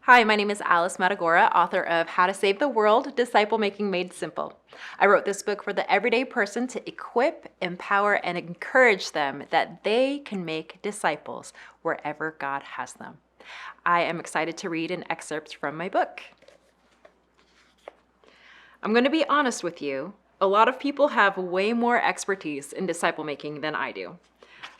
Hi, my name is Alice Matagora, author of How to Save the World, Disciplemaking Made Simple. I wrote this book for the everyday person to equip, empower, and encourage them that they can make disciples wherever God has them. I am excited to read an excerpt from my book. I'm going to be honest with you. A lot of people have way more expertise in disciple making than I do.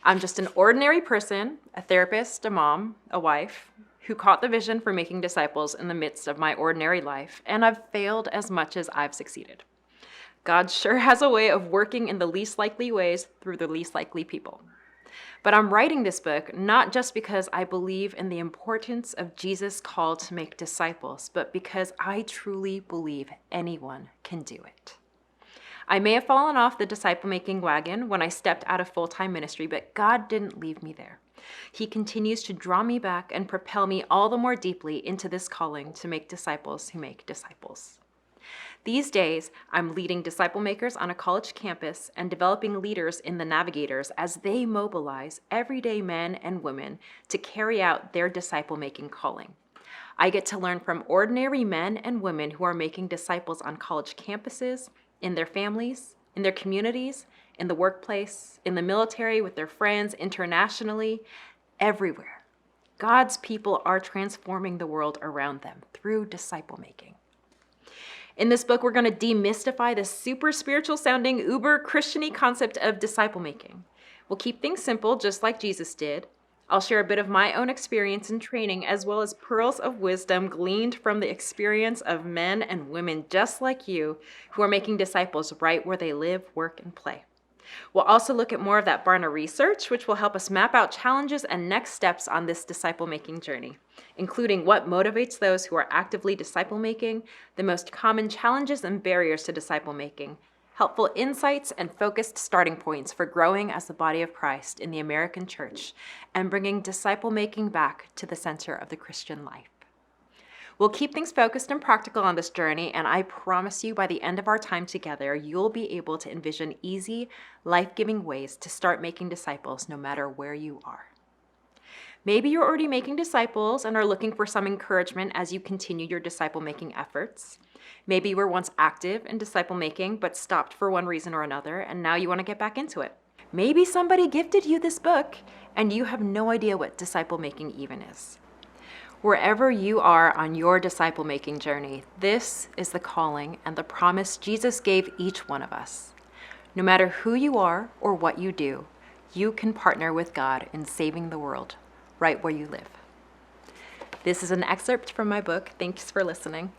I'm just an ordinary person, a therapist, a mom, a wife, who caught the vision for making disciples in the midst of my ordinary life, and I've failed as much as I've succeeded. God sure has a way of working in the least likely ways through the least likely people. But I'm writing this book not just because I believe in the importance of Jesus' call to make disciples, but because I truly believe anyone can do it. I may have fallen off the disciple-making wagon when I stepped out of full-time ministry, but God didn't leave me there. He continues to draw me back and propel me all the more deeply into this calling to make disciples who make disciples. These days, I'm leading disciple makers on a college campus and developing leaders in the Navigators as they mobilize everyday men and women to carry out their disciple-making calling. I get to learn from ordinary men and women who are making disciples on college campuses, in their families, in their communities, in the workplace, in the military, with their friends, internationally, everywhere. God's people are transforming the world around them through disciple making. In this book, we're going to demystify the super spiritual sounding, uber Christian-y concept of disciple making. We'll keep things simple, just like Jesus did. I'll share a bit of my own experience and training, as well as pearls of wisdom gleaned from the experience of men and women just like you who are making disciples right where they live, work, and play. We'll also look at more of that Barna research, which will help us map out challenges and next steps on this disciple-making journey, including what motivates those who are actively disciple-making, the most common challenges and barriers to disciple-making, helpful insights and focused starting points for growing as the body of Christ in the American church and bringing disciple-making back to the center of the Christian life. We'll keep things focused and practical on this journey, and I promise you by the end of our time together, you'll be able to envision easy, life-giving ways to start making disciples no matter where you are. Maybe you're already making disciples and are looking for some encouragement as you continue your disciple-making efforts. Maybe you were once active in disciple-making but stopped for one reason or another, and now you want to get back into it. Maybe somebody gifted you this book, and you have no idea what disciple-making even is. Wherever you are on your disciple-making journey, this is the calling and the promise Jesus gave each one of us. No matter who you are or what you do, you can partner with God in saving the world right where you live. This is an excerpt from my book. Thanks for listening.